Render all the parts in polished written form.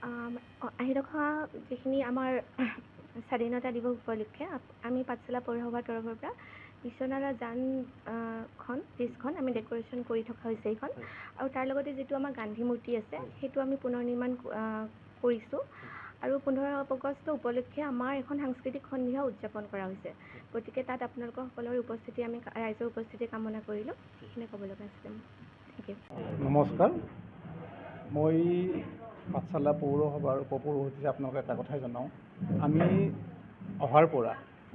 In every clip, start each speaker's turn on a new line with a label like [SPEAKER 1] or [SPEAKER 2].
[SPEAKER 1] আহি থকা যিখিনি আমাৰ স্বাধীনতা দিৱস উপলক্ষে আমি পাঠশালা পৌৰসভাৰ তৰফৰ পৰা বিশ্বনাথ যান ব্ৰিজখন আমি ডেক'ৰেশ্যন কৰি থকা হৈছে এইখন। আৰু তাৰ লগতে যিটো আমাৰ গান্ধী মূৰ্তি আছে সেইটো আমি পুনৰ নিৰ্মাণ কৰিছোঁ। আৰু 15 আগষ্ট উপলক্ষে আমাৰ এখন সাংস্কৃতিক সন্ধিয়া উদযাপন কৰা হৈছে। গতিকে তাত আপোনালোকৰ সকলোৰে উপস্থিতি আমি ৰাইজৰ উপস্থিতি কামনা কৰিলোঁ। সেইখিনি ক'ব লগা আছিলে মোৰ। Thank you.
[SPEAKER 2] নমস্কাৰ, মই পাঠশালা পৌৰসভাৰ উপপৌৰহিচাপে আপোনালোকে এটা কথাই জনাওঁ। আমি অহাৰ পৰা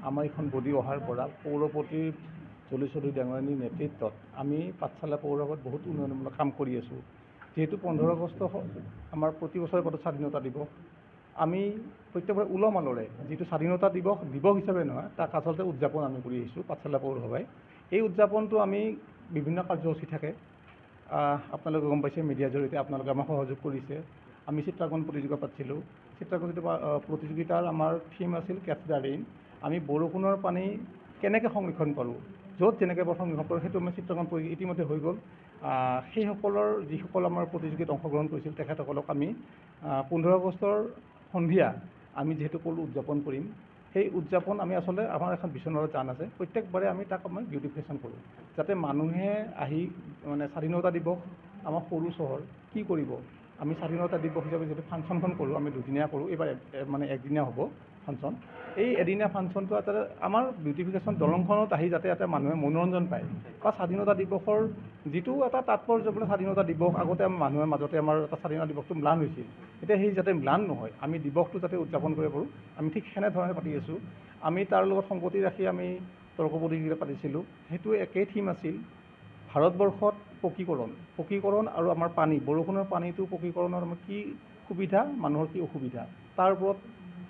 [SPEAKER 2] আমাৰ এইখন বডি অহাৰ পৰা পৌৰপতিৰ জলি চৌধুৰী ডাঙৰীয়ানীৰ নেতৃত্বত আমি পাঠশালা পৌৰসভাত বহুত উন্নয়নমূলক কাম কৰি আছোঁ। যিহেতু 15 আগষ্ট আমাৰ প্ৰতি বছৰে পতা স্বাধীনতা দিৱস, আমি প্ৰত্যেকবাৰে উলহ মালহেৰে যিটো স্বাধীনতা দিৱস হিচাপে নহয়, তাক আচলতে উদযাপন আমি কৰি আহিছোঁ পাঠশালা পৌৰসভাই। এই উদযাপনটো আমি বিভিন্ন কাৰ্যসূচী থাকে। আপোনালোকে গম পাইছে, মিডিয়াৰ জৰিয়তে আপোনালোকে আমাক সহযোগ কৰিছে। আমি চিত্ৰাংকন প্ৰতিযোগিতা পাতিছিলোঁ। চিত্ৰাংকন প্ৰতিযোগিতাৰ আমাৰ থিম আছিল কেটচ দ্য ৰেইন। আমি বৰষুণৰ পানী কেনেকৈ সংৰক্ষণ কৰোঁ, য'ত যেনেকৈ সংৰক্ষণ কৰোঁ সেইটো আমি চিত্ৰাংকন ইতিমধ্যে হৈ গ'ল। সেইসকলৰ যিসকল আমাৰ প্ৰতিযোগিতাত অংশগ্ৰহণ কৰিছিল তেখেতসকলক আমি 15 আগষ্টৰ সন্ধিয়া আমি যিহেতু ক'লোঁ উদযাপন কৰিম, সেই উদযাপন আমি আচলতে আমাৰ এখন বিশ্বনাথ যান আছে, প্ৰত্যেকবাৰে আমি তাক আমি বিউটিফিকেশ্যন কৰোঁ, যাতে মানুহে আহি মানে স্বাধীনতা দিৱস আমাৰ সৰু চহৰ কি কৰিব। আমি স্বাধীনতা দিৱস হিচাপে যিটো ফাংচনখন কৰোঁ, আমি দুদিনীয়া কৰোঁ, এইবাৰ মানে একদিনীয়া হ'ব ফাংচন। এই এদিনীয়া ফাংচনটো যাতে আমাৰ বিউটিফিকেশ্যন দলংখনত আহি যাতে এটা মানুহে মনোৰঞ্জন পায়, বা স্বাধীনতা দিৱসৰ যিটো এটা তাৎপৰ্য বোলে স্বাধীনতা দিৱস আগতে মানুহৰ মাজতে আমাৰ এটা স্বাধীনতা দিৱসটো ম্লান হৈছিল, এতিয়া সেই যাতে ম্লান নহয়, আমি দিৱসটো যাতে উদযাপন কৰিব পাৰোঁ, আমি ঠিক সেনেধৰণে পাতি আছোঁ। আমি তাৰ লগত সংগতি ৰাখি আমি তৰ্ক প্ৰতিযোগিতা পাতিছিলোঁ। সেইটো একেই থিম আছিল, ভাৰতবৰ্ষত পকীকৰণ আৰু আমাৰ পানী, বৰষুণৰ পানীটো পকীকৰণৰ আমাৰ কি সুবিধা, মানুহৰ কি অসুবিধা, তাৰ ওপৰত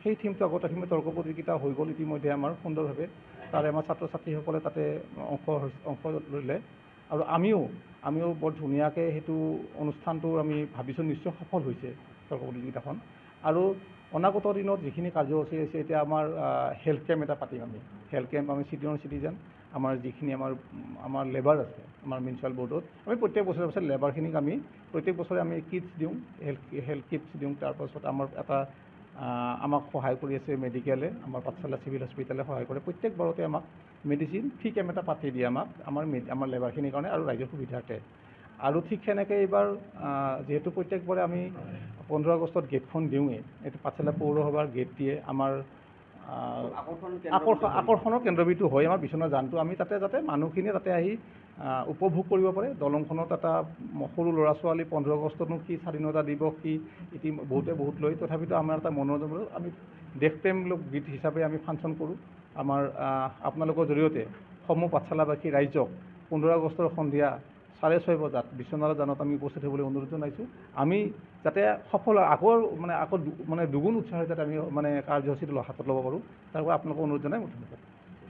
[SPEAKER 2] সেই থিমটো আগত ৰাখি তৰ্ক প্ৰতিযোগিতা হৈ গ'ল ইতিমধ্যে আমাৰ সুন্দৰভাৱে। তাৰে আমাৰ ছাত্ৰ ছাত্ৰীসকলে তাতে অংশ ল'লে। আৰু আমিও বৰ ধুনীয়াকৈ সেইটো অনুষ্ঠানটো আমি ভাবিছোঁ নিশ্চয় সফল হৈছে তৰ্ক প্ৰতিযোগিতাখন। আৰু অনাগত দিনত যিখিনি কাৰ্যসূচী আছে, এতিয়া আমাৰ হেল্থ কেম্প এটা পাতিম আমি। হেল্থ কেম্প আমি চিটিজেন আমাৰ যিখিনি আমাৰ লেবাৰ আছে আমাৰ মিউনিচিপাল বৰ্ডত, আমি প্ৰত্যেক বছৰে লেবাৰখিনিক আমি প্ৰত্যেক বছৰে আমি কিটছ দিওঁ, হেল্থ কিটছ দিওঁ। তাৰপাছত আমাৰ আমাক সহায় কৰি আছে মেডিকেলে, আমাৰ পাঠশালা চিভিল হস্পিটেলে সহায় কৰে। প্ৰত্যেকবাৰতে আমাক মেডিচিন ফ্ৰী কেম্প এটা পাতি দিয়ে আমাৰ লেবাৰখিনিৰ কাৰণে আৰু ৰাইজৰ সুবিধাৰ্থে। আৰু ঠিক সেনেকৈ এইবাৰ যিহেতু প্ৰত্যেকবাৰে আমি 15 আগষ্টত গেটখন দিওঁৱেই, এইটো পাঠশালা পৌৰসভাৰ গেট দিয়ে আমাৰ আকৰ্ষণৰ কেন্দ্ৰবিন্দু হয় আমাৰ বিশ্বনাথ যানটো। আমি তাতে যাতে মানুহখিনিয়ে তাতে আহি উপভোগ কৰিব পাৰে। দলংখনত এটা সৰু ল'ৰা ছোৱালী 15 আগষ্টতনো কি, স্বাধীনতা দিৱস কি, বহুতে বহুত লয়, তথাপিতো আমাৰ এটা মনোৰঞ্জন, আমি দেশপ্ৰেমমূলক গীত হিচাপে আমি ফাংচন কৰোঁ। আমাৰ আপোনালোকৰ জৰিয়তে সমূহ পাঠশালাবাসী ৰাইজক 15 আগষ্টৰ সন্ধিয়া 6:30 বজাত বিশ্বনাথ যানত আমি উপস্থিত হ'বলৈ অনুৰোধ জনাইছোঁ। আমি যাতে সফল আকৌ দুগুণ উৎসাহেৰে যাতে আমি কাৰ্যসূচীটো হাতত ল'ব পাৰোঁ, তাৰ পৰা আপোনালোকক অনুৰোধ জনাই মই ধন্যবাদ।